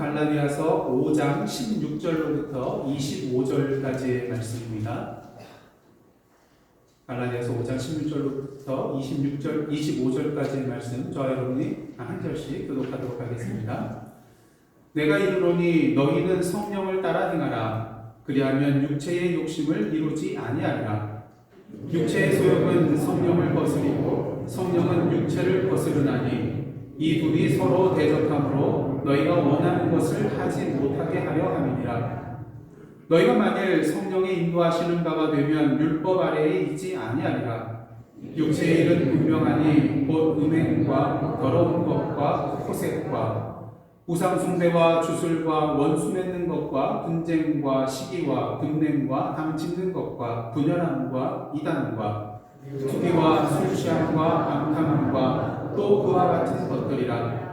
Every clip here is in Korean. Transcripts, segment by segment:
갈라디아서 5장 16절로부터 25절까지의 말씀입니다. 갈라디아서 5장 16절로부터 25절까지의 말씀, 저와 여러분이 한 절씩 교독하도록 하겠습니다. 내가 이르노니 너희는 성령을 따라 행하라. 그리하면 육체의 욕심을 이루지 아니하리라. 육체의 소욕은 성령을 거스리고 성령은 육체를 거스르나니 이 둘이 서로 대적함으로 너희가 원하는 것을 하지 못하게 하려 함이니라. 너희가 만일 성령의 인도하시는 바가 되면 율법 아래에 있지 아니하리라. 육체의 일은 분명하니 곧 음행과 더러운 것과 호색과 우상 숭배와 주술과 원수 맺는 것과 분쟁과 시기와 금냉과 담 짚는 것과 분열함과 이단과 투기와 술 취함과 방탕함과 또 그와 같은 것들이라.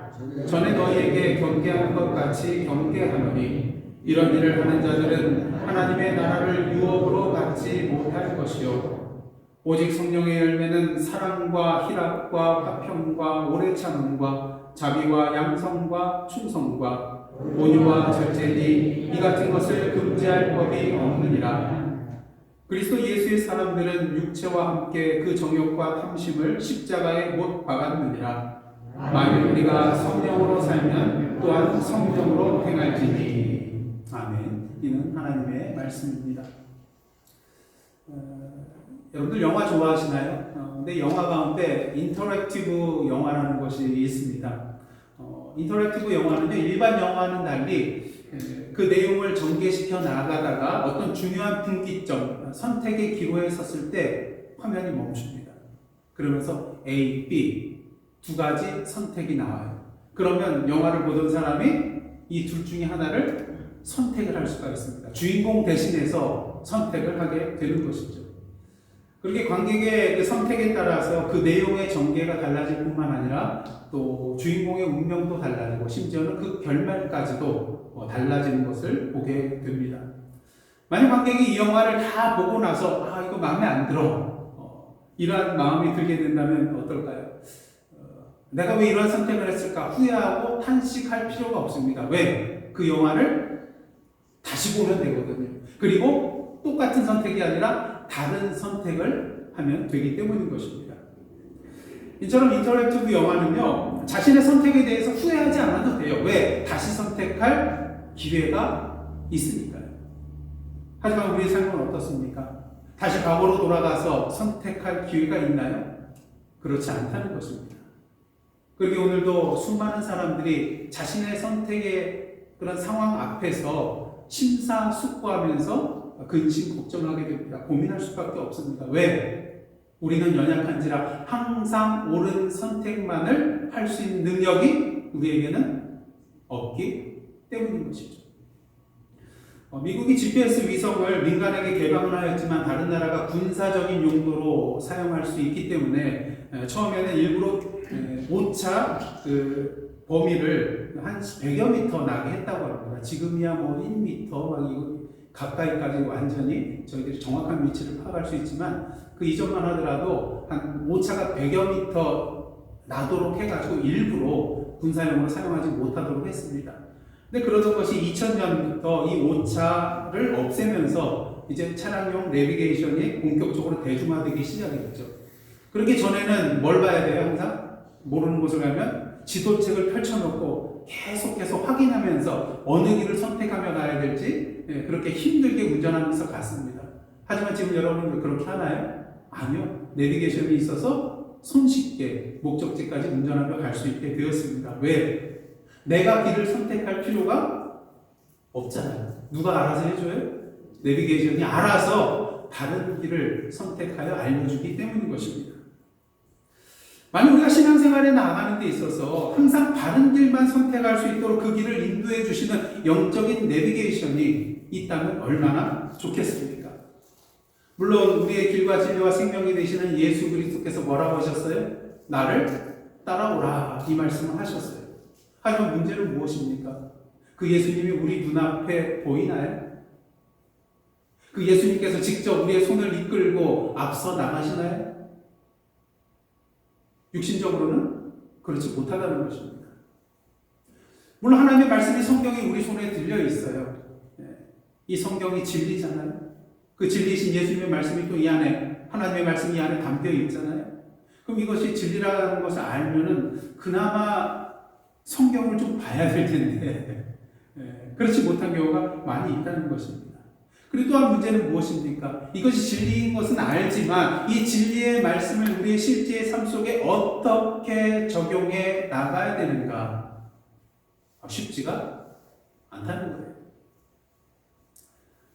전에 너희에게 경계하는 것 같이 경계하노니 이런 일을 하는 자들은 하나님의 나라를 유업으로 받지 못할 것이요 오직 성령의 열매는 사랑과 희락과 화평과 오래 참음과 자비와 양성과 충성과 온유와 절제니 이 같은 것을 금지할 법이 없느니라. 그리스도 예수의 사람들은 육체와 함께 그 정욕과 탐심을 십자가에 못 박았느니라. 만일 우리가 성령으로 살면 또한 성령으로 행할지니. 아멘. 이는 하나님의 말씀입니다. 여러분들 영화 좋아하시나요? 근데 영화 가운데 인터랙티브 영화라는 것이 있습니다. 인터랙티브 영화는요, 일반 영화는 달리 그 내용을 전개시켜 나가다가 어떤 중요한 분기점, 선택의 기로에 섰을 때 화면이 멈춥니다. 그러면서 A, B 두 가지 선택이 나와요. 그러면 영화를 보던 사람이 이 둘 중에 하나를 선택을 할 수가 있습니다. 주인공 대신해서 선택을 하게 되는 것이죠. 그렇게 관객의 그 선택에 따라서 그 내용의 전개가 달라질 뿐만 아니라 또 주인공의 운명도 달라지고 심지어는 그 결말까지도 달라지는 것을 보게 됩니다. 만약 관객이 이 영화를 다 보고 나서 이거 마음에 안 들어, 이러한 마음이 들게 된다면 어떨까요? 내가 왜 이런 선택을 했을까 후회하고 탄식할 필요가 없습니다. 왜? 그 영화를 다시 보면 되거든요. 그리고 똑같은 선택이 아니라 다른 선택을 하면 되기 때문인 것입니다. 이처럼 인터랙티브 영화는요, 자신의 선택에 대해서 후회하지 않아도 돼요. 왜? 다시 선택할 기회가 있으니까요. 하지만 우리의 삶은 어떻습니까? 다시 과거로 돌아가서 선택할 기회가 있나요? 그렇지 않다는 것입니다. 그렇게 오늘도 수많은 사람들이 자신의 선택의 그런 상황 앞에서 심사숙고하면서 근심 걱정하게 됩니다. 고민할 수밖에 없습니다. 왜? 우리는 연약한지라 항상 옳은 선택만을 할 수 있는 능력이 우리에게는 없기 때문인 것이죠. 미국이 GPS 위성을 민간에게 개방을 하였지만 다른 나라가 군사적인 용도로 사용할 수 있기 때문에 처음에는 일부러 오차 그 범위를 한 100여 미터 나게 했다고 합니다. 지금이야 뭐 1미터 막 이거 가까이까지 완전히 저희들이 정확한 위치를 파악할 수 있지만 그 이전만 하더라도 한 오차가 100여 미터 나도록 해가지고 일부러 군사용으로 사용하지 못하도록 했습니다. 근데 그러던 것이 2000년부터 이 오차를 없애면서 이제 차량용 내비게이션이 본격적으로 대중화되기 시작했죠. 그렇기 전에는 뭘 봐야 돼요? 항상 모르는 곳을 가면 지도책을 펼쳐놓고 계속해서 확인하면서 어느 길을 선택하며 가야 될지 그렇게 힘들게 운전하면서 갔습니다. 하지만 지금 여러분 그렇게 하나요? 아니요. 내비게이션이 있어서 손쉽게 목적지까지 운전하며 갈 수 있게 되었습니다. 왜? 내가 길을 선택할 필요가 없잖아요. 누가 알아서 해줘요? 내비게이션이 알아서 다른 길을 선택하여 알려주기 때문인 것입니다. 만약 우리가 신앙생활에 나아가는 데 있어서 항상 바른 길만 선택할 수 있도록 그 길을 인도해 주시는 영적인 내비게이션이 있다면 얼마나 좋겠습니까? 물론 우리의 길과 진리와 생명이 되시는 예수 그리스도께서 뭐라고 하셨어요? 나를 따라오라 이 말씀을 하셨어요. 하지만 문제는 무엇입니까? 그 예수님이 우리 눈앞에 보이나요? 그 예수님께서 직접 우리의 손을 이끌고 앞서 나가시나요? 육신적으로는 그렇지 못하다는 것입니다. 물론 하나님의 말씀이 성경이 우리 손에 들려 있어요. 이 성경이 진리잖아요. 그 진리신 예수님의 말씀이 또 이 안에, 하나님의 말씀이 이 안에 담겨 있잖아요. 그럼 이것이 진리라는 것을 알면은 그나마 성경을 좀 봐야 될 텐데 그렇지 못한 경우가 많이 있다는 것입니다. 그리고 또한 문제는 무엇입니까? 이것이 진리인 것은 알지만 이 진리의 말씀을 우리의 실제 삶 속에 어떻게 적용해 나가야 되는가? 쉽지가 않다는 거예요.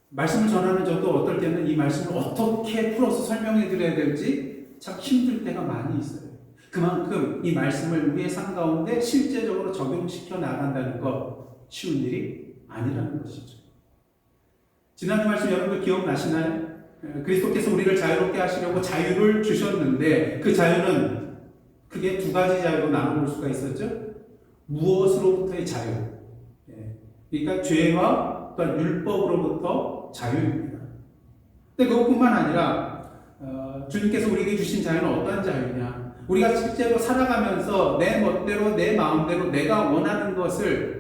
말씀을 전하는 저도 어떨 때는 이 말씀을 어떻게 풀어서 설명해 드려야 될지 참 힘들 때가 많이 있어요. 그만큼 이 말씀을 우리의 삶 가운데 실제적으로 적용시켜 나간다는 것 쉬운 일이 아니라는 것이죠. 지난주 말씀 여러분들 기억나시나요? 그리스도께서 우리를 자유롭게 하시려고 자유를 주셨는데 그 자유는 크게 두 가지 자유로 나눠볼 수가 있었죠. 무엇으로부터의 자유? 그러니까 죄와 또한 율법으로부터 자유입니다. 근데 그것뿐만 아니라 주님께서 우리에게 주신 자유는 어떠한 자유냐? 우리가 실제로 살아가면서 내 멋대로 내 마음대로 내가 원하는 것을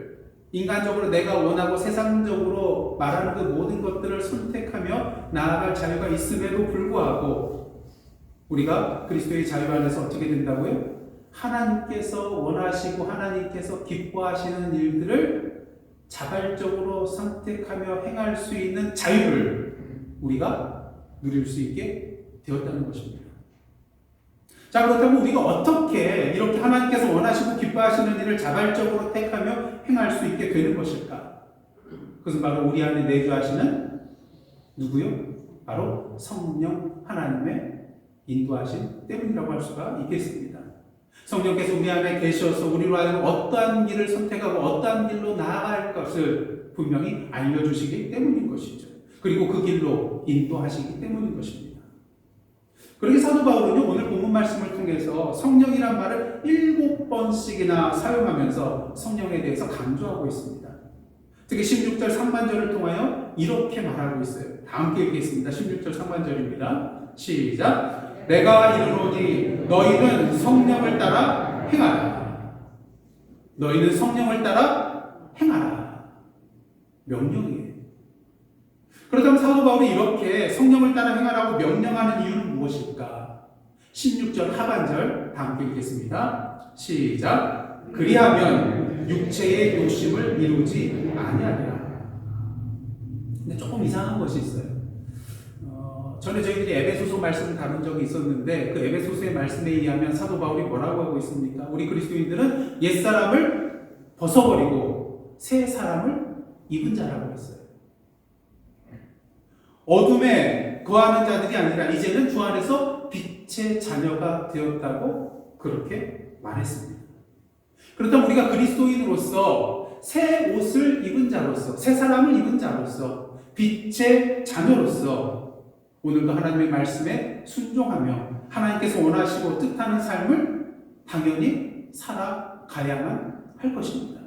인간적으로 내가 원하고 세상적으로 말하는 그 모든 것들을 선택하며 나아갈 자유가 있음에도 불구하고 우리가 그리스도의 자유 안에서 어떻게 된다고요? 하나님께서 원하시고 하나님께서 기뻐하시는 일들을 자발적으로 선택하며 행할 수 있는 자유를 우리가 누릴 수 있게 되었다는 것입니다. 자, 그렇다면 우리가 어떻게 이렇게 하나님께서 원하시고 기뻐하시는 일을 자발적으로 택하며 행할 수 있게 되는 것일까? 그것은 바로 우리 안에 내주하시는 누구요? 바로 성령 하나님의 인도하심 때문이라고 할 수가 있겠습니다. 성령께서 우리 안에 계셔서 우리로 하여금 어떠한 길을 선택하고 어떠한 길로 나아갈 것을 분명히 알려주시기 때문인 것이죠. 그리고 그 길로 인도하시기 때문인 것입니다. 그러게 사도 바울은요, 오늘 본문 말씀을 통해서 성령이란 말을 7번씩이나 사용하면서 성령에 대해서 강조하고 있습니다. 특히 16절 상반절을 통하여 이렇게 말하고 있어요. 다 함께 읽겠습니다. 16절 상반절입니다. 시작. 내가 이르노니 너희는 성령을 따라 행하라. 너희는 성령을 따라 행하라. 명령이에요. 그렇다면 사도 바울이 이렇게 성령을 따라 행하라고 명령하는 이유는 무엇일까? 16절 하반절 다 함께 읽겠습니다. 시작. 그리하면 육체의 욕심을 이루지 아니하리라. 근데 조금 이상한 것이 있어요. 전에 저희들이 에베소서 말씀을 다룬 적이 있었는데 그 에베소서의 말씀에 의하면 사도 바울이 뭐라고 하고 있습니까? 우리 그리스도인들은 옛사람을 벗어버리고 새 사람을 입은 자라고 했어요. 어둠에 거하는 자들이 아니라 이제는 주 안에서 빛의 자녀가 되었다고 그렇게 말했습니다. 그렇다면 우리가 그리스도인으로서 새 옷을 입은 자로서 새 사람을 입은 자로서 빛의 자녀로서 오늘도 하나님의 말씀에 순종하며 하나님께서 원하시고 뜻하는 삶을 당연히 살아가야만 할 것입니다.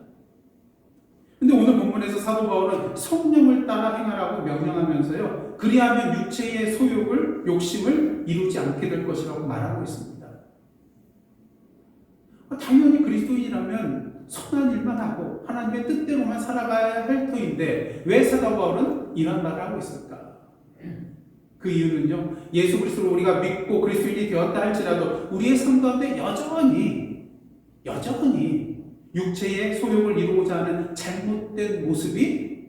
근데 오늘 본문에서 사도 바울은 성령을 따라 행하라고 명령하면서요, 그리하면 육체의 소욕을, 욕심을 이루지 않게 될 것이라고 말하고 있습니다. 당연히 그리스도인이라면 선한 일만 하고 하나님의 뜻대로만 살아가야 할 터인데 왜 사도 바울은 이런 말을 하고 있을까? 그 이유는요, 예수 그리스도를 우리가 믿고 그리스도인이 되었다 할지라도 우리의 삶 가운데 여전히 육체의 소욕을 이루고자 하는 잘못된 모습이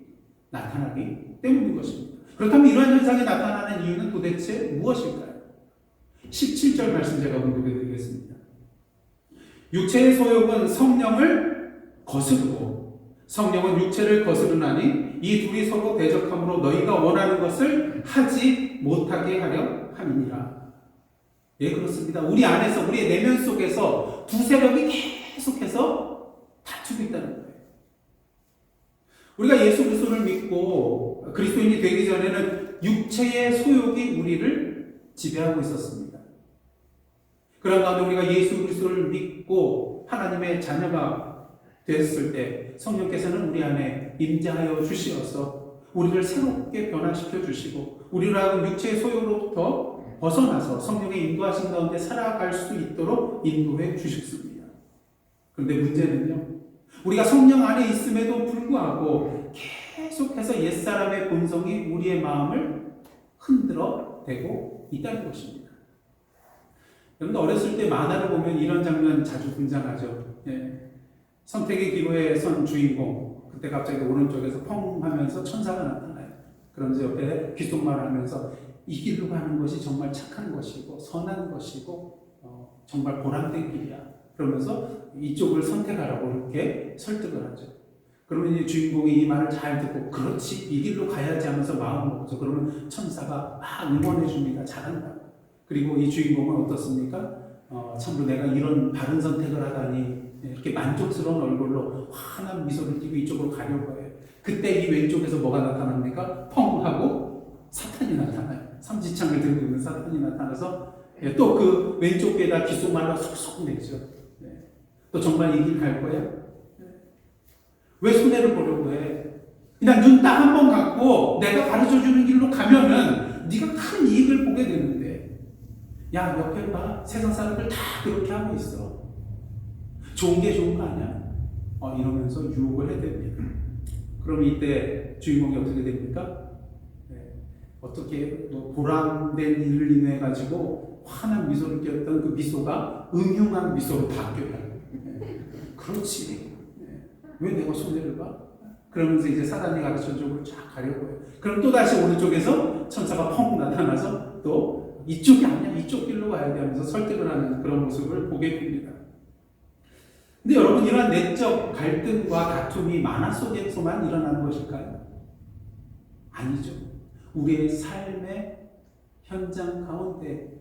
나타나기 때문인 것입니다. 그렇다면 이러한 현상이 나타나는 이유는 도대체 무엇일까요? 17절 말씀 제가 공독해 드리겠습니다. 육체의 소욕은 성령을 거스르고 성령은 육체를 거스르나니 이 둘이 서로 대적함으로 너희가 원하는 것을 하지 못하게 하려 함이니라. 예, 그렇습니다. 우리 안에서, 우리의 내면 속에서 두 세력이 계속해서 다투고 있다는 거예요. 우리가 예수 그리스도를 믿고 그리스도인이 되기 전에는 육체의 소욕이 우리를 지배하고 있었습니다. 그런 가운데 우리가 예수 그리스도를 믿고 하나님의 자녀가 됐을 때 성령께서는 우리 안에 임재하여 주시어서 우리를 새롭게 변화시켜 주시고 우리를 하여금 육체의 소욕으로부터 벗어나서 성령의 인도하신 가운데 살아갈 수 있도록 인도해 주셨습니다. 그런데 문제는요, 우리가 성령 안에 있음에도 불구하고 계속해서 옛사람의 본성이 우리의 마음을 흔들어 대고 있다는 것입니다. 여러분 어렸을 때 만화를 보면 이런 장면 자주 등장하죠. 예. 선택의 기로에 선 주인공, 그때 갑자기 오른쪽에서 펑 하면서 천사가 나타나요. 그러면서 옆에 귓속말을 하면서 이 길로 가는 것이 정말 착한 것이고 선한 것이고 정말 보람된 길이야. 그러면서 이쪽을 선택하라고 이렇게 설득을 하죠. 그러면 이 주인공이 이 말을 잘 듣고 그렇지 이 길로 가야지 하면서 마음을 먹죠. 그러면 천사가 막 응원해 줍니다. 잘한다. 그리고 이 주인공은 어떻습니까? 참으로 내가 이런 바른 선택을 하다니 이렇게 만족스러운 얼굴로 환한 미소를 띠고 이쪽으로 가려고 해요. 그때 이 왼쪽에서 뭐가 나타납니까? 펑 하고 사탄이 나타나요. 삼지창을 들고 있는 사탄이 나타나서 또 그 왼쪽 귀에다 귓속말로 속속 내죠. 또 정말 이 길 갈 거야? 왜 손해를 보려고 해? 그냥 눈 딱 한 번 감고 내가 가르쳐주는 길로 가면은 네가 큰 이익을 보게 되는데 야 옆에 봐 세상 사람들 다 그렇게 하고 있어. 좋은 게 좋은 거 아니야? 이러면서 유혹을 해댑니다. 그럼 이때 주인공이 어떻게 됩니까? 어떻게 보람된 일을 인해 가지고 환한 미소를 띄었던 그 미소가 음흉한 미소로 바뀌어요. 그렇지. 왜 내가 손해를 봐? 그러면서 이제 사단이 가르쳐 쪽으로 쫙 가려고 해요. 그럼 또 다시 오른쪽에서 천사가 펑 나타나서 또 이쪽이 아니야, 이쪽 길로 가야 돼 하면서 설득을 하는 그런 모습을 보게 됩니다. 근데 여러분 이러한 내적 갈등과 다툼이 만화 속에서만 일어나는 것일까요? 아니죠. 우리의 삶의 현장 가운데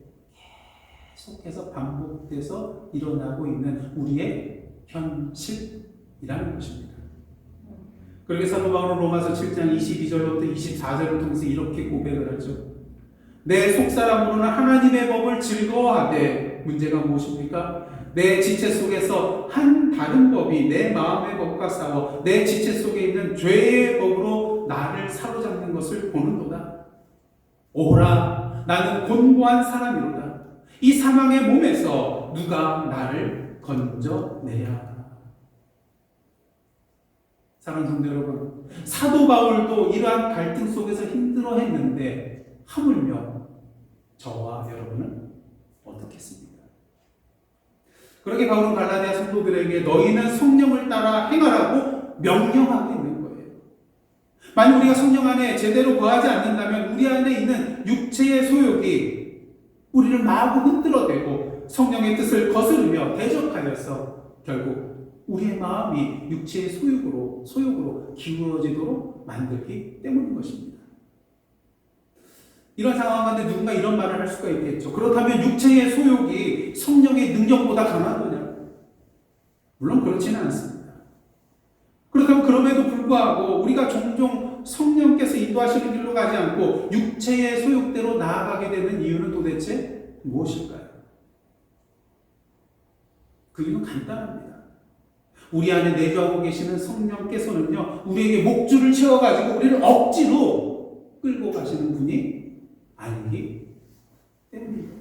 계속해서 반복돼서 일어나고 있는 우리의 현실이라는 것입니다. 그렇게 사도 바울은 로마서 7장 22절부터 24절을 통해서 이렇게 고백을 하죠. 내 속사람으로는 하나님의 법을 즐거워하되 문제가 무엇입니까? 내 지체 속에서 한 다른 법이 내 마음의 법과 싸워 내 지체 속에 있는 죄의 법으로 나를 사로잡는 것을 보는도다. 오라 나는 곤고한 사람이로다. 이 사망의 몸에서 누가 나를 건져내야. 사랑하는 성도 여러분, 사도 바울도 이러한 갈등 속에서 힘들어했는데 하물며 저와 여러분은 어떻겠습니까? 그렇게 바울은 갈라디아 성도들에게 너희는 성령을 따라 행하라고 명령하고 있는 거예요. 만약 우리가 성령 안에 제대로 거하지 않는다면 우리 안에 있는 육체의 소욕이 우리를 마구 흔들어대고 성령의 뜻을 거스르며 대적하여서 결국 우리의 마음이 육체의 소욕으로 기울어지도록 만들기 때문인 것입니다. 이런 상황 가운데 누군가 이런 말을 할 수가 있겠죠. 그렇다면 육체의 소욕이 성령의 능력보다 강한 거냐? 물론 그렇지는 않습니다. 그렇다면 그럼에도 불구하고 우리가 종종 성령께서 인도하시는 길로 가지 않고 육체의 소욕대로 나아가게 되는 이유는 도대체 무엇일까요? 그 이유는 간단합니다. 우리 안에 내주하고 계시는 성령께서는요, 우리에게 목줄을 채워가지고 우리를 억지로 끌고 가시는 분이 아니기 때문입니다.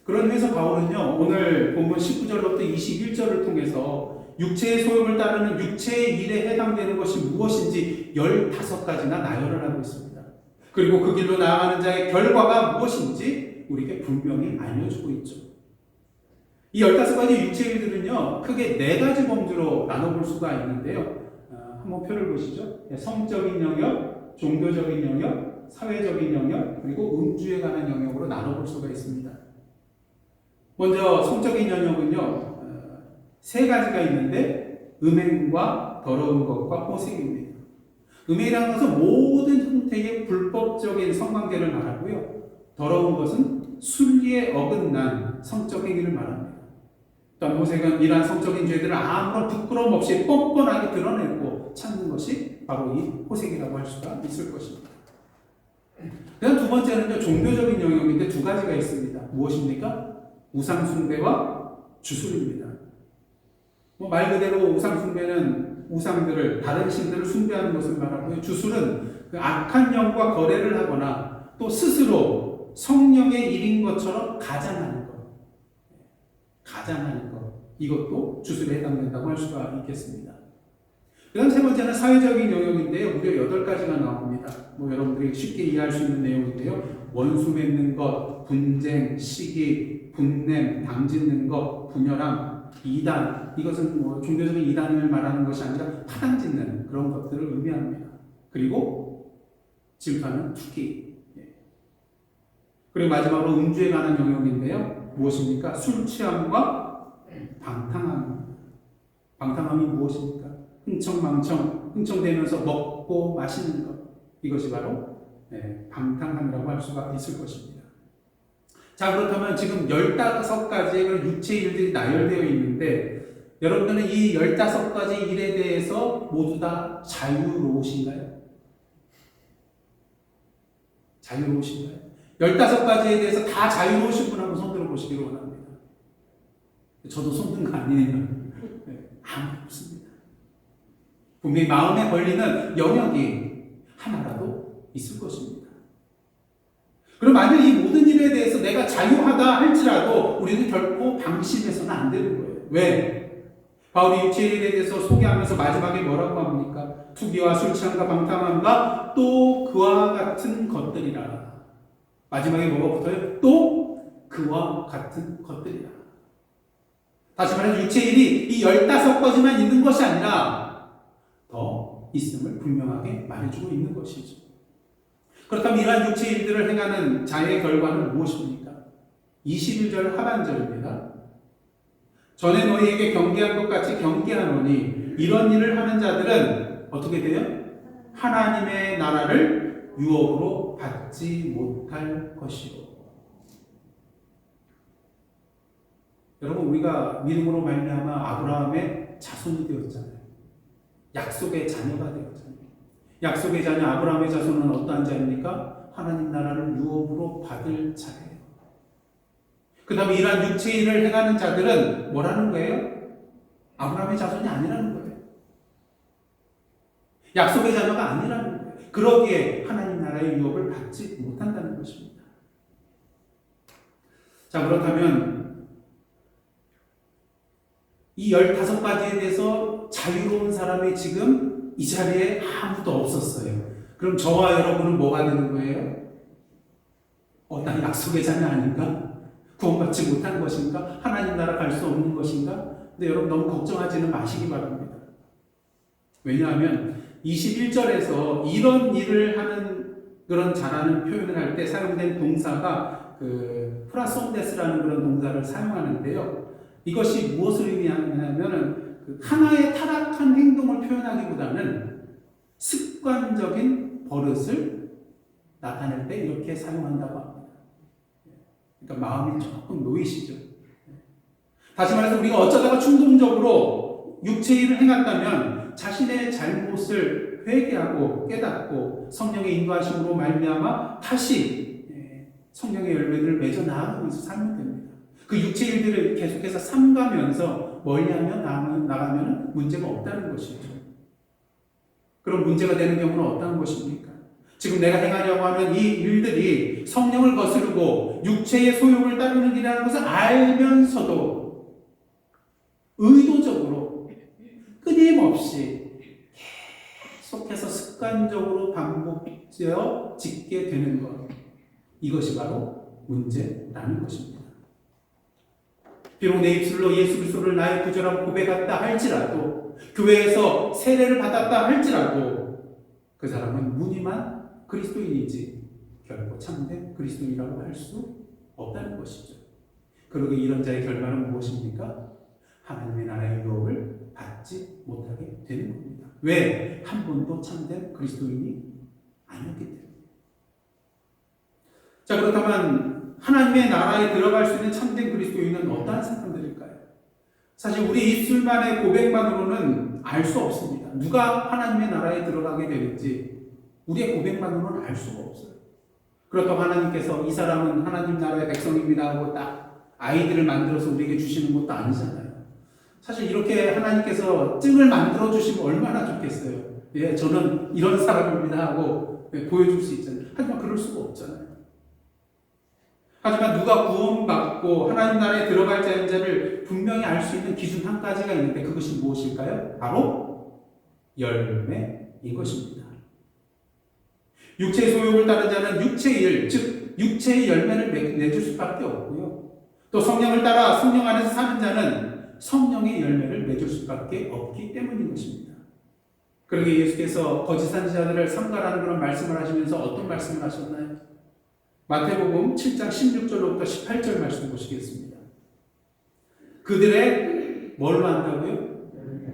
그런 의미에서 바울은요, 오늘 본문 19절부터 21절을 통해서 육체의 소욕을 따르는 육체의 일에 해당되는 것이 무엇인지 15가지나 나열을 하고 있습니다. 그리고 그 길로 나아가는 자의 결과가 무엇인지 우리에게 분명히 알려주고 있죠. 이 15가지 육체의 일들은요, 크게 4가지 범주로 나눠볼 수가 있는데요. 한번 표를 보시죠. 성적인 영역, 종교적인 영역, 사회적인 영역, 그리고 음주에 관한 영역으로 나눠볼 수가 있습니다. 먼저 성적인 영역은요, 3가지가 있는데 음행과 더러운 것과 호색입니다. 음행이라는 것은 모든 형태의 불법적인 성관계를 말하고요. 더러운 것은 순리에 어긋난 성적 행위를 말합니다. 또한 호색은 이러한 성적인 죄들을 아무런 부끄러움 없이 뻔뻔하게 드러내고 찾는 것이 바로 이 호색이라고 할 수가 있을 것입니다. 그다음 두 번째는요, 종교적인 영역인데 2가지가 있습니다. 무엇입니까? 우상숭배와 주술입니다. 말 그대로 우상숭배는 우상들을, 다른 신들을 숭배하는 것을 말하고요. 주술은 그 악한 영과 거래를 하거나 또 스스로 성령의 일인 것처럼 가장하는 것. 이것도 주술에 해당된다고 할 수가 있겠습니다. 그 다음 세 번째는 사회적인 영역인데요. 무려 8가지가 나옵니다. 여러분들이 쉽게 이해할 수 있는 내용인데요. 원수 맺는 것, 분쟁, 시기, 분냄, 당짓는 것, 분열함, 이단. 이것은 종교적인 이단을 말하는 것이 아니라 파당짓는 그런 것들을 의미합니다. 그리고 질투하는 투기. 그리고 마지막으로 음주에 관한 영역인데요. 무엇입니까? 술 취함과 방탕함. 방탕함이 무엇입니까? 흥청되면서 먹고 마시는 것. 이것이 바로 방탕함이라고 할 수가 있을 것입니다. 자, 그렇다면 지금 15가지의 그런 육체 일들이 나열되어 있는데 여러분들은 이 15가지 일에 대해서 모두 다 자유로우신가요? 자유로우신가요? 15가지에 대해서 다 자유로우신 분 한번 손 들어보시기를 원합니다. 저도 손 든 거 아니에요. 아무도 없습니다. 분명히 마음에 걸리는 영역이 하나라도 있을 것입니다. 그럼 만약 이 모든 일에 대해서 내가 자유하다 할지라도 우리는 결코 방심해서는 안 되는 거예요. 왜? 바울이 육체에 대해서 소개하면서 마지막에 뭐라고 합니까? 투기와 술 취함과 방탕함과 또 그와 같은 것들이라. 마지막에 뭐가 붙어요? 또 그와 같은 것들이라. 다시 말해서 육체일이 이 15가지만 있는 것이 아니라 더 있음을 분명하게 말해주고 있는 것이죠. 그렇다면 이러한 육체일들을 행하는 자의 결과는 무엇입니까? 21절 하반절입니다. 전에 너희에게 경계한 것 같이 경계하노니 이런 일을 하는 자들은 어떻게 돼요? 하나님의 나라를 유업으로 받지 못할 것이요. 여러분, 우리가 믿음으로 말미암아 아브라함의 자손이 되었잖아요. 약속의 자녀가 되었잖아요. 약속의 자녀 아브라함의 자손은 어떠한 자입니까? 하나님 나라를 유업으로 받을 자예요. 그 다음에 이러한 육체일을 행하는 자들은 뭐라는 거예요? 아브라함의 자손이 아니라는 거예요. 약속의 자녀가 아니라는 거예요. 그러기에 하나님 나라의 유업을 받지 못한다는 것입니다. 자, 그렇다면 이 15가지에 대해서 자유로운 사람이 지금 이 자리에 아무도 없었어요. 그럼 저와 여러분은 뭐가 되는 거예요? 난 약속의 자녀 아닌가? 구원받지 못한 것인가? 하나님 나라 갈 수 없는 것인가? 근데 여러분 너무 걱정하지는 마시기 바랍니다. 왜냐하면 21절에서 이런 일을 하는 그런 자라는 표현을 할 때 사용된 동사가 프라손데스라는 그런 동사를 사용하는데요. 이것이 무엇을 의미하냐면 하나의 타락한 행동을 표현하기보다는 습관적인 버릇을 나타낼 때 이렇게 사용한다고 합니다. 그러니까 마음이 조금 놓이시죠. 다시 말해서 우리가 어쩌다가 충동적으로 육체일을 행했다면 자신의 잘못을 회개하고 깨닫고 성령의 인도하심으로 말미암아 다시 성령의 열매들을 맺어 나가면서 살면 됩니다. 그 육체일들을 계속해서 삼가면서 멀리하며 나가면 문제가 없다는 것이죠. 그럼 문제가 되는 경우는 어떤 것입니까? 지금 내가 행하려고 하는 이 일들이 성령을 거스르고 육체의 소욕을 따르는 일이라는 것을 알면서도 의도적으로 끊임없이 계속해서 습관적으로 반복되어 짓게 되는 것, 이것이 바로 문제라는 것입니다. 비록 내 입술로 예수 그리스도를 나의 구주라고 고백했다 할지라도, 교회에서 세례를 받았다 할지라도 그 사람은 무늬만 그리스도인이지 결코 참된 그리스도인이라고 할 수 없다는 것이죠. 그러게 이런 자의 결과는 무엇입니까? 하나님의 나라의 유업을 받지 못하게 되는 겁니다. 왜? 한 번도 참된 그리스도인이 아니었기 때문에. 자, 그렇다면 하나님의 나라에 들어갈 수 있는 참된 그리스도인은 어떠한 사람들일까요? 사실 우리 입술만의 고백만으로는 알 수 없습니다. 누가 하나님의 나라에 들어가게 되는지 우리의 고백만으로는 알 수가 없어요. 그렇다고 하나님께서 이 사람은 하나님 나라의 백성입니다 하고 딱 아이들을 만들어서 우리에게 주시는 것도 아니잖아요. 사실 이렇게 하나님께서 증을 만들어 주시면 얼마나 좋겠어요. 예, 저는 이런 사람입니다 하고 보여줄 수 있잖아요. 하지만 그럴 수가 없잖아요. 하지만 누가 구원받고 하나님 나라에 들어갈 자인자를 분명히 알 수 있는 기준 한 가지가 있는데 그것이 무엇일까요? 바로 열매인 것입니다. 육체의 소욕을 따른 자는 육체의 일, 즉 육체의 열매를 맺을 수밖에 없고요. 또 성령을 따라 성령 안에서 사는 자는 성령의 열매를 맺을 수밖에 없기 때문인 것입니다. 그러게 예수께서 거짓 선지자들을 삼가라는 그런 말씀을 하시면서 어떤 말씀을 하셨나요? 마태복음 7장 16절로부터 18절 말씀 보시겠습니다. 그들의 뭘로 안다고요?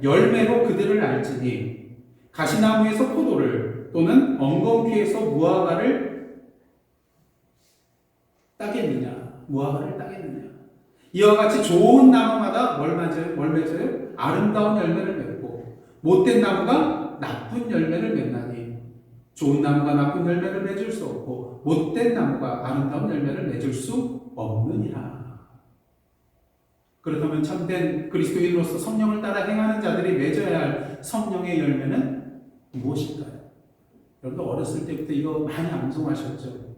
열매로 그들을 알지니 가시나무에서 포도를 또는 엉겅퀴에서 무화과를 따겠느냐? 무화과를 따겠느냐? 이와 같이 좋은 나무마다 뭘 맺어요? 아름다운 열매를 맺고 못된 나무가 나쁜 열매를 맺나니 좋은 나무가 나쁜 열매를 맺을 수 없고 못된 나무가 아름다운 열매를 맺을 수 없느니라. 그렇다면 참된 그리스도인으로서 성령을 따라 행하는 자들이 맺어야 할 성령의 열매는 무엇일까요? 여러분도 어렸을 때부터 이거 많이 암송하셨죠?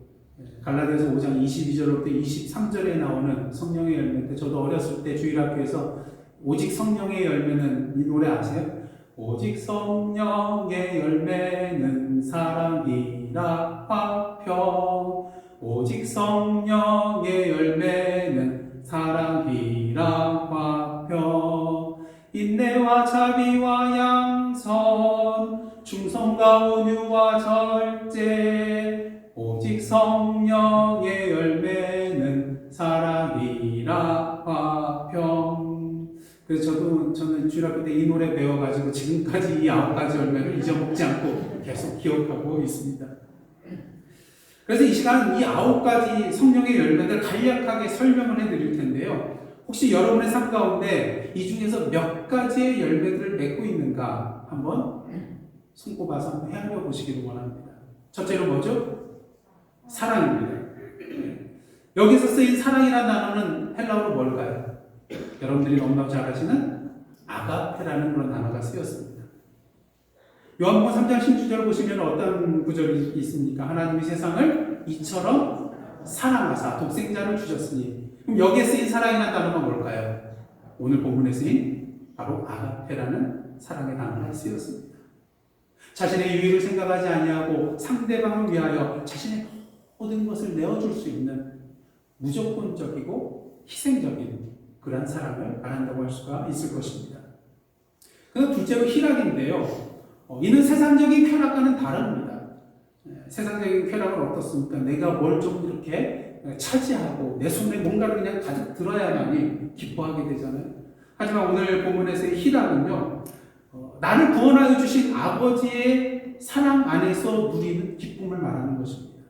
갈라디아서 5장 22절부터 23절에 나오는 성령의 열매인데 저도 어렸을 때 주일학교에서 오직 성령의 열매는 이 노래 아세요? 오직 성령의 열매는 사랑이라 화평 오직 성령의 열매는 사랑이라 화평 인내와 자비와 양선 충성과 온유와 절제 오직 성령의 열매는 사랑이라 화평. 그래서 저는 주일학교 때 이 노래 배워가지고 지금까지 이 9가지 열매를 잊어먹지 않고 계속 기억하고 있습니다. 그래서 이 시간은 이 9가지 성령의 열매들 간략하게 설명을 해드릴 텐데요. 혹시 여러분의 삶 가운데 이 중에서 몇 가지의 열매들을 맺고 있는가 한번 손꼽아서 한번 헤아려 보시기를 원합니다. 첫째로 뭐죠? 사랑입니다. 여기서 쓰인 사랑이라는 단어는 헬라어로 뭘까요? 여러분들이 너무나 잘 아시는 아가페라는 그런 단어가 쓰였습니다. 요한복음 3장 16절 보시면 어떤 구절이 있습니까? 하나님이 세상을 이처럼 사랑하사 독생자를 주셨으니 그럼 여기에 쓰인 사랑이라는 단어가 뭘까요? 오늘 본문에 쓰인 바로 아가페라는 사랑의 단어가 쓰였습니다. 자신의 유익을 생각하지 아니하고 상대방을 위하여 자신의 모든 것을 내어줄 수 있는 무조건적이고 희생적인 그러한 사랑을 말한다고 할 수가 있을 것입니다. 그리고 둘째로 희락인데요. 이는 세상적인 쾌락과는 다릅니다. 세상적인 쾌락은 어떻습니까? 내가 뭘 좀 이렇게 차지하고 내 손에 뭔가를 그냥 가득 들어야만이 기뻐하게 되잖아요. 하지만 오늘 본문에서의 희락은요. 나를 구원하여 주신 아버지의 사랑 안에서 누리는 기쁨을 말하는 것입니다.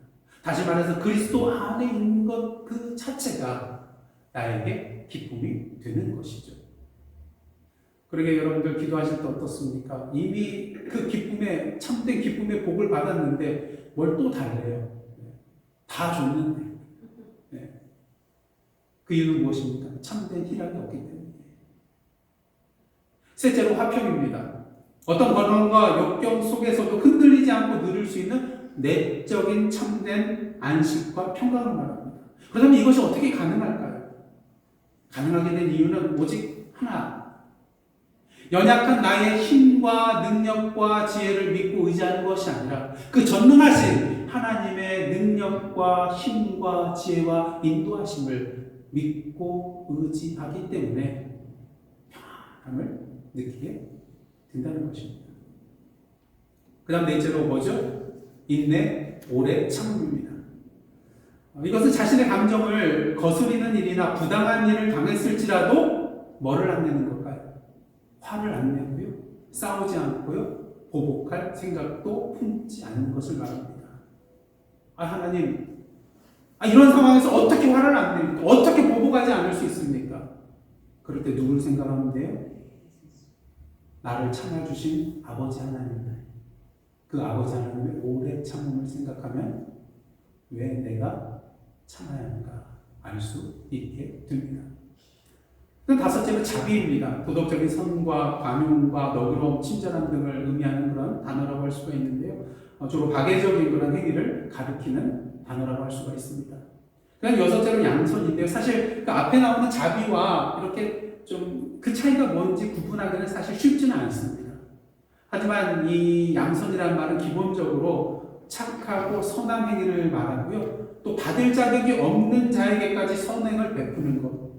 다시 말해서 그리스도 안에 있는 것 그 자체가 나에게 기쁨이 되는 것이죠. 그러게 여러분들 기도하실 때 어떻습니까? 이미 그 기쁨에 참된 기쁨의 복을 받았는데 뭘 또 달래요. 다 줬는데 그 이유는 무엇입니까? 참된 희락이 없기 때문이에요. 셋째로 화평입니다. 어떤 고난과 역경 속에서도 흔들리지 않고 누릴 수 있는 내적인 참된 안식과 평강을 말합니다. 그렇다면 이것이 어떻게 가능할까요? 가능하게 된 이유는 오직 하나. 연약한 나의 힘과 능력과 지혜를 믿고 의지하는 것이 아니라 그 전능하신 하나님의 능력과 힘과 지혜와 인도하심을 믿고 의지하기 때문에 평안함을 느끼게 된다는 것입니다. 그 다음 넷째로 뭐죠? 인내, 오래 참음입니다. 이것은 자신의 감정을 거스리는 일이나 부당한 일을 당했을지라도 뭐를 안 내는 걸까요? 화를 안 내고요. 싸우지 않고요. 보복할 생각도 품지 않는 것을 말합니다. 하나님, 이런 상황에서 어떻게 화를 안 냅니까? 어떻게 보복하지 않을 수 있습니까? 그럴 때 누구를 생각하면 돼요? 나를 참아주신 아버지 하나님, 그 아버지 하나님의 오래 참음을 생각하면 왜 내가 참아야 하는가 알 수 있게 됩니다. 다섯째는 자비입니다. 도덕적인 선과 관용과 너그러움, 친절함 등을 의미하는 그런 단어라고 할 수가 있는데요. 주로 박애적인 그런 행위를 가리키는 단어라고 할 수가 있습니다. 그냥 여섯째로 양손인데요. 사실 그 앞에 나오는 자비와 이렇게 좀 그 차이가 뭔지 구분하기는 사실 쉽지는 않습니다. 하지만 이 양손이라는 말은 기본적으로 착하고 선한 행위를 말하고요. 또 받을 자격이 없는 자에게까지 선행을 베푸는 것.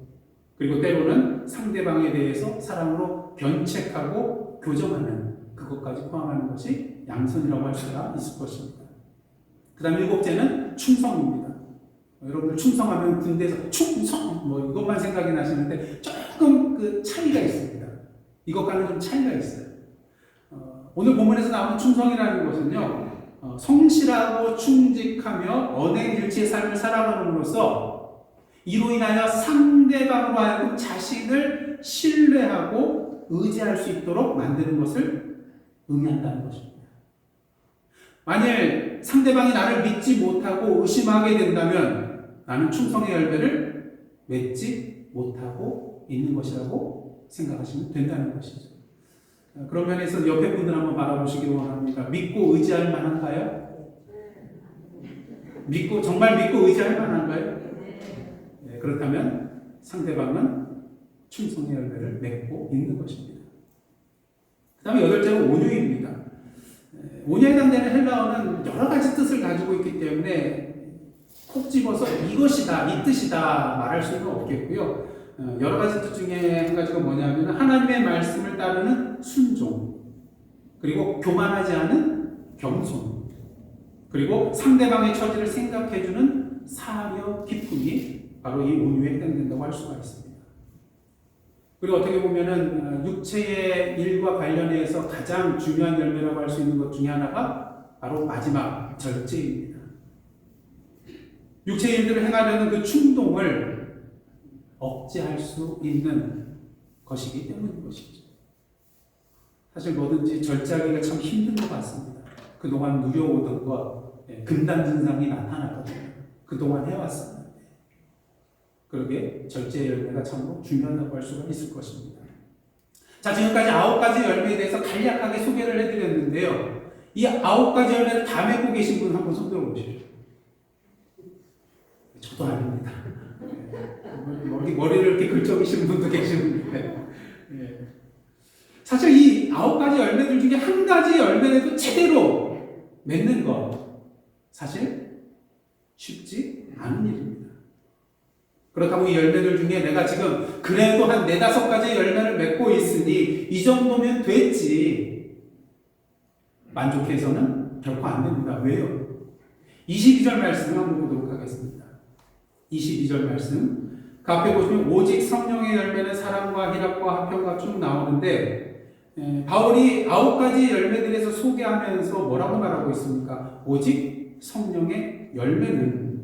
그리고 때로는 상대방에 대해서 사랑으로 변책하고 교정하는 그것까지 포함하는 것이 양손이라고 할 수가 있을 것입니다. 그 다음 일곱째는 충성입니다. 여러분들 충성하면 군대에서 충성 이것만 생각이 나시는데 조금 그 차이가 있습니다. 이것과는 좀 차이가 있어요. 오늘 본문에서 나오는 충성이라는 것은요, 성실하고 충직하며 언행일치의 삶을 살아감으로써 이로 인하여 상대방으로 하여금 자신을 신뢰하고 의지할 수 있도록 만드는 것을 의미한다는 것입니다. 만일 상대방이 나를 믿지 못하고 의심하게 된다면 나는 충성의 열매를 맺지 못하고 있는 것이라고 생각하시면 된다는 것이죠. 그런 면에서 옆에 분들 한번 바라보시기 원합니다. 믿고 의지할 만한가요? 정말 믿고 의지할 만한가요? 네, 그렇다면 상대방은 충성의 열매를 맺고 있는 것입니다. 그 다음에 여덟째는 온유입니다. 온유에 해당되는 헬라어는 여러 가지 뜻을 가지고 있기 때문에 콕 집어서 이것이다, 이 뜻이다 말할 수는 없겠고요. 여러 가지 뜻 중에 한 가지가 뭐냐면 하나님의 말씀을 따르는 순종, 그리고 교만하지 않은 겸손, 그리고 상대방의 처지를 생각해주는 사려 기쁨이 바로 이 온유에 해당된다고 할 수가 있습니다. 그리고 어떻게 보면은 육체의 일과 관련해서 가장 중요한 열매라고 할 수 있는 것 중에 하나가 바로 마지막 절제입니다. 육체의 일들을 행하려는 그 충동을 억제할 수 있는 것이기 때문인 것이죠. 사실 뭐든지 절제하기가 참 힘든 것 같습니다. 그동안 누려오던 것, 금단진상이 나타났거든요. 그동안 해왔었는데. 그러게 절제의 열매가 참으로 중요하다고 할 수가 있을 것입니다. 자, 지금까지 9가지 열매에 대해서 간략하게 소개를 해드렸는데요. 이 9가지 열매를 다 맺고 계신 분 한번 손 들어보시죠. 저도 아닙니다. 머리를 이렇게 긁적이시는 분도 계시는데. 사실 이 9가지 열매들 중에 한 가지 열매라도 제대로 맺는 것, 사실 쉽지 않은 일입니다. 그렇다고 이 열매들 중에 내가 지금 그래도 한 4-5가지 열매를 맺고 있으니 이 정도면 됐지, 만족해서는 결코 안 됩니다. 왜요? 22절 말씀을 한번 보도록 하겠습니다. 22절 말씀, 그 앞에 보시면 오직 성령의 열매는 사랑과 희락과 화평과 쭉 나오는데, 바울이 9가지 열매들에서 소개하면서 뭐라고 말하고 있습니까? 오직 성령의 열매는.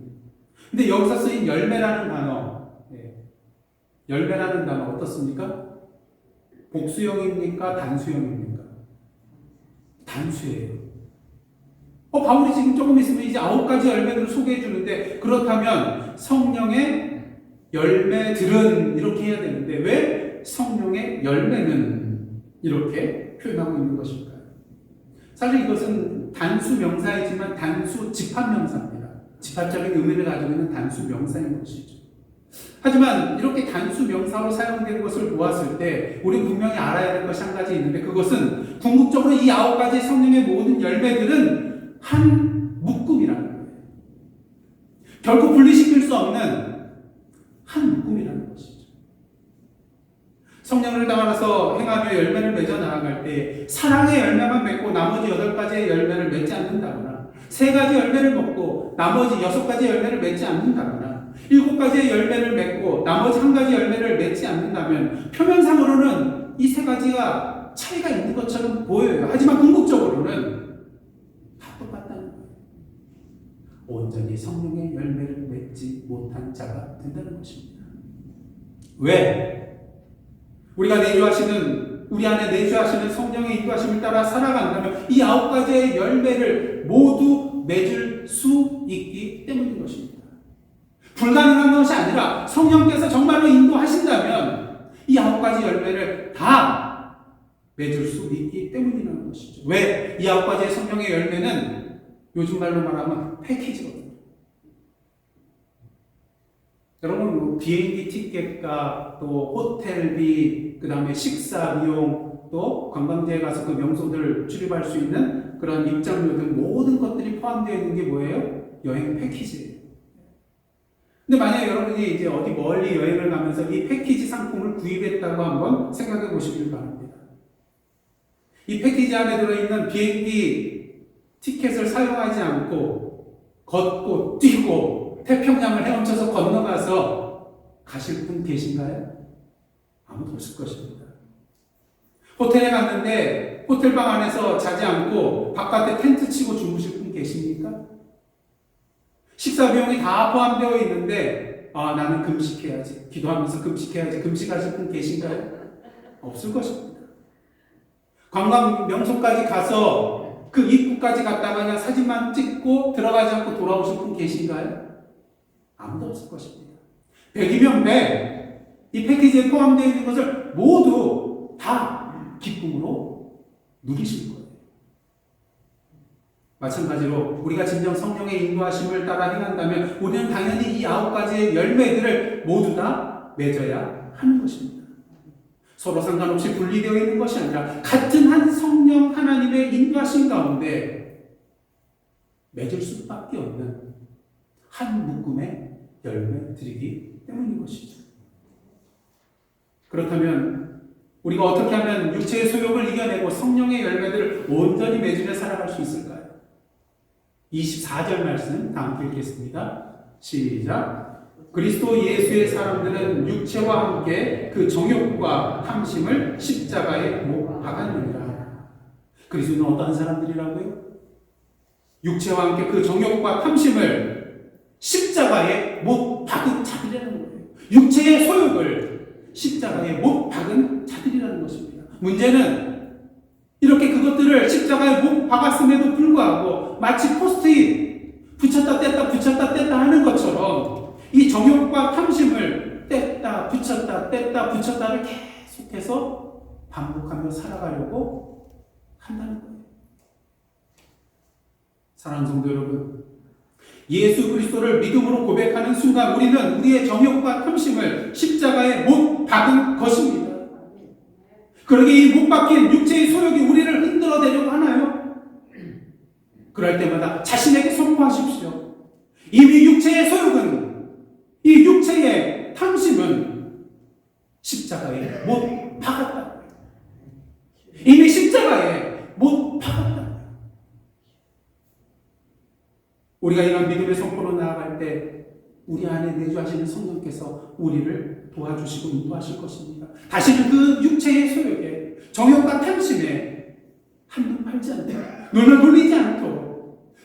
근데 여기서 쓰인 열매라는 단어, 열매라는 단어 어떻습니까? 복수형입니까? 단수형입니까? 단수예요. 바울이 지금 조금 있으면 이제 9가지 열매들을 소개해 주는데, 그렇다면 성령의 열매들은 이렇게 해야 되는데 왜 성령의 열매는 이렇게 표현하고 있는 것일까요? 사실 이것은 단수 명사이지만 단수 집합 명사입니다. 집합적인 의미를 가지고 있는 단수 명사인 것이죠. 하지만 이렇게 단수 명사로 사용된 것을 보았을 때 우리 분명히 알아야 될 것이 한 가지 있는데, 그것은 궁극적으로 이 9가지 성령의 모든 열매들은 한 묶음이라는 거예요. 결코 분리시킬 수 없는 한 묶음이라는 것이죠. 성령을 따라서 행하며 열매를 맺어 나아갈 때 사랑의 열매만 맺고 나머지 8가지의 열매를 맺지 않는다거나, 3가지 열매를 먹고 나머지 6가지 열매를 맺지 않는다거나, 7가지의 열매를 맺고 나머지 1가지 열매를 맺지 않는다면 표면상으로는 이 3가지가 차이가 있는 것처럼 보여요. 하지만 궁극적으로는 다 똑같다는 거예요. 온전히 성령의 열매를 맺지 못한 자가 된다는 것입니다. 왜? 우리가 우리 안에 내주하시는 성령의 인도하심을 따라 살아간다면 이 9가지의 열매를 모두 맺을 수 있기 때문인 것입니다. 불가능한 것이 아니라 성령께서 정말로 인도하신다면 이 9가지 열매를 다 맺을 수 있기 때문이라는 것이죠. 왜? 이 9가지의 성령의 열매는 요즘 말로 말하면 패키지거든요. 여러분 뭐 비행기 티켓값, 또 호텔비, 그 다음에 식사 비용, 또 관광지에 가서 그 명소들을 출입할 수 있는 그런 입장료 등 모든 것들이 포함되어 있는 게 뭐예요? 여행 패키지예요. 근데 만약에 여러분이 이제 어디 멀리 여행을 가면서 이 패키지 상품을 구입했다고 한번 생각해 보시길 바랍니다. 이 패키지 안에 들어있는 비행기 티켓을 사용하지 않고 걷고 뛰고 태평양을 헤엄쳐서 건너가서 가실 분 계신가요? 아무도 없을 것입니다. 호텔에 갔는데 호텔방 안에서 자지 않고 바깥에 텐트 치고 주무실 분 계십니까? 식사 비용이 다 포함되어 있는데 나는 금식해야지, 기도하면서 금식해야지, 금식하실 분 계신가요? 없을 것입니다. 관광 명소까지 가서 그 입구까지 갔다가 그냥 사진만 찍고 들어가지 않고 돌아오실 분 계신가요? 아무도 없을 것입니다. 100이면 100, 이 패키지에 포함되어 있는 것을 모두 다 기쁨으로 누리실 거예요. 마찬가지로 우리가 진정 성령의 인도하심을 따라 행한다면 우리는 당연히 이 9가지의 열매들을 모두 다 맺어야 하는 것입니다. 서로 상관없이 분리되어 있는 것이 아니라 같은 한 성령 하나님의 인도하심 가운데 맺을 수밖에 없는 한 묶음의 열매들이기 때문인 것이죠. 그렇다면 우리가 어떻게 하면 육체의 소욕을 이겨내고 성령의 열매들을 온전히 맺으며 살아갈 수 있을까요? 24절 말씀 다 함께 읽겠습니다. 시작. 그리스도 예수의 사람들은 육체와 함께 그 정욕과 탐심을 십자가에 못 박았느니라. 그리스도는 어떠한 사람들이라고요? 육체와 함께 그 정욕과 탐심을 십자가에 못 박은 자들이라는 거예요. 육체의 소욕을 십자가에 못 박은 자들이라는 것입니다. 문제는 이렇게 그것들을 십자가에 못 박았음에도 불구하고 마치 포스트잇 붙였다 뗐다 하는 것처럼 이 정욕과 탐심을 뗐다 붙였다를 계속해서 반복하며 살아가려고 한다는 거예요. 사랑하는 성도 여러분, 예수 그리스도를 믿음으로 고백하는 순간 우리는 우리의 정욕과 탐심을 십자가에 못 박은 것입니다. 그러게 이 못 박힌 육체의 소욕이 우리를 흔들어내려고 하나요? 그럴 때마다 자신에게 선포하십시오. 이미 육체의 소욕은, 이 육체의 탐심은 십자가에 못 박았다. 이미 십자가에 못 박았다. 우리가 이런 믿음의 선포로 나아갈 때 우리 안에 내주하시는 성령께서 우리를 도와주시고 인도하실 것입니다. 다시는 그 육체의 소욕에 정욕과 탐심에 한눈 팔지 않도록, 눈을 돌리지 않도록,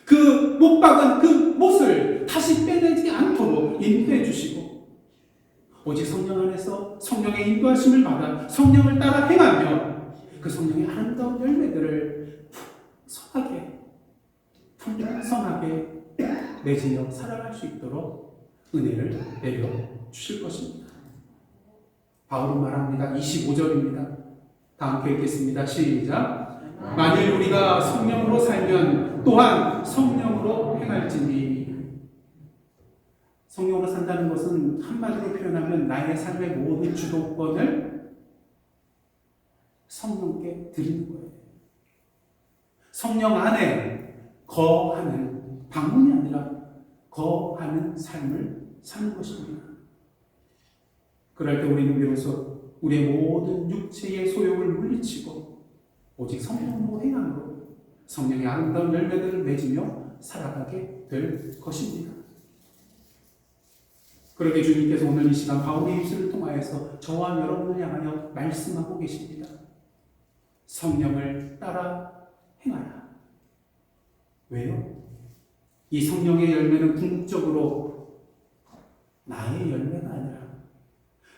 그 못 박은 그 못을 다시 빼내지 않도록 인도해 주시고, 오직 성령 안에서 성령의 인도하심을 받아 성령을 따라 행하며 그 성령의 아름다운 열매들을 풍성하게 맺으며 살아갈 수 있도록 은혜를 내려 주실 것입니다. 바울은 말합니다. 25절입니다. 다 함께 읽겠습니다. 시작. 만일 우리가 성령으로 살면 또한 성령으로 행할지니. 성령으로 산다는 것은 한마디로 표현하면 나의 삶의 모든 주도권을 성령께 드리는 거예요. 성령 안에 거하는, 방문이 아니라 거하는 삶을 사는 것입니다. 그럴 때 우리는 비로소 우리의 모든 육체의 소욕을 물리치고 오직 성령으로 행함으로 성령의 아름다운 열매들을 맺으며 살아가게 될 것입니다. 그러게 주님께서 오늘 이 시간 바울의 입술을 통하여서 저와 여러분을 향하여 말씀하고 계십니다. 성령을 따라 행하라. 왜요? 이 성령의 열매는 궁극적으로 나의 열매가 아니라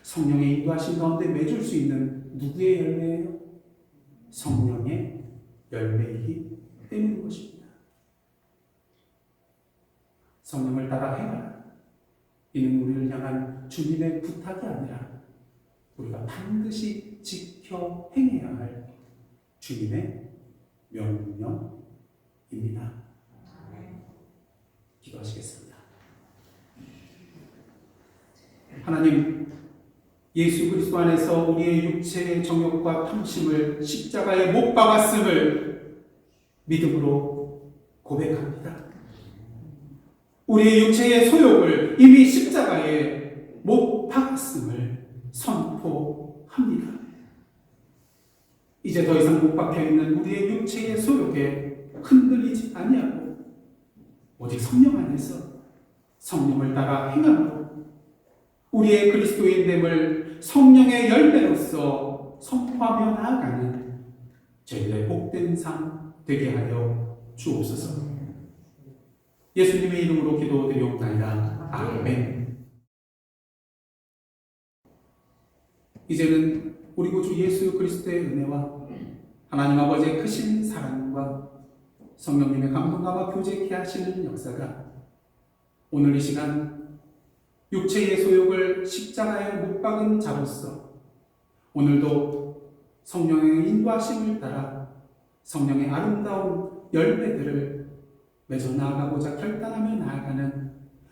성령의 인도하신 가운데 맺을 수 있는 누구의 열매예요? 성령의 열매이기 때문인 것입니다. 성령을 따라 행하라. 이는 우리를 향한 주님의 부탁이 아니라 우리가 반드시 지켜 행해야 할 주님의 명령입니다. 기도하시겠습니다. 하나님, 예수 그리스도 안에서 우리의 육체의 정욕과 탐심을 십자가에 못 박았음을 믿음으로 고백합니다. 우리의 육체의 소욕을 이미 십자가에 못 박았음을 선포합니다. 이제 더 이상 못 박혀있는 우리의 육체의 소욕에 흔들리지 아니하고 오직 성령 안에서 성령을 따라 행함으로 우리의 그리스도인됨을 성령의 열매로서 선포하며 나아가는 저희들의 복된 삶 되게 하여 주옵소서. 예수님의 이름으로 기도드리옵나이다. 아멘. 이제는 우리 구주 예수 그리스도의 은혜와 하나님 아버지의 크신 사랑과 성령님의 감동과 교제케 하시는 역사가 오늘 이 시간 육체의 소욕을 십자가에 못 박은 자로서 오늘도 성령의 인도하심을 따라 성령의 아름다운 열매들을 맺어 나아가고자 결단하며 나아가는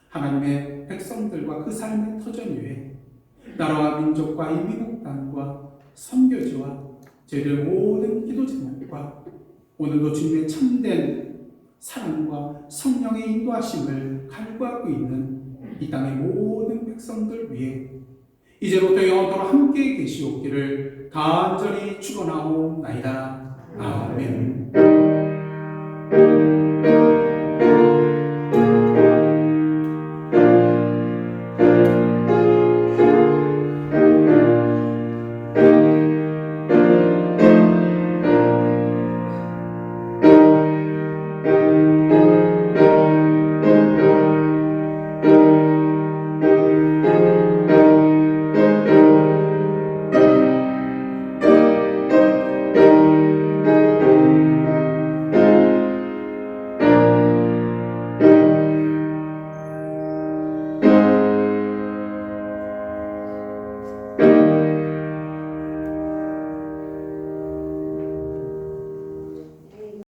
하나님의 백성들과 그 삶의 터전 위에 나라와 민족과 이 미국 땅과 선교지와 저희들 모든 기도 제목과 오늘도 주님의 참된 사랑과 성령의 인도하심을 갈구하고 있는 이 땅의 모든 백성들 위해 이제부터 영원토록 함께 계시옵기를 간절히 축원하옵나이다. 아멘.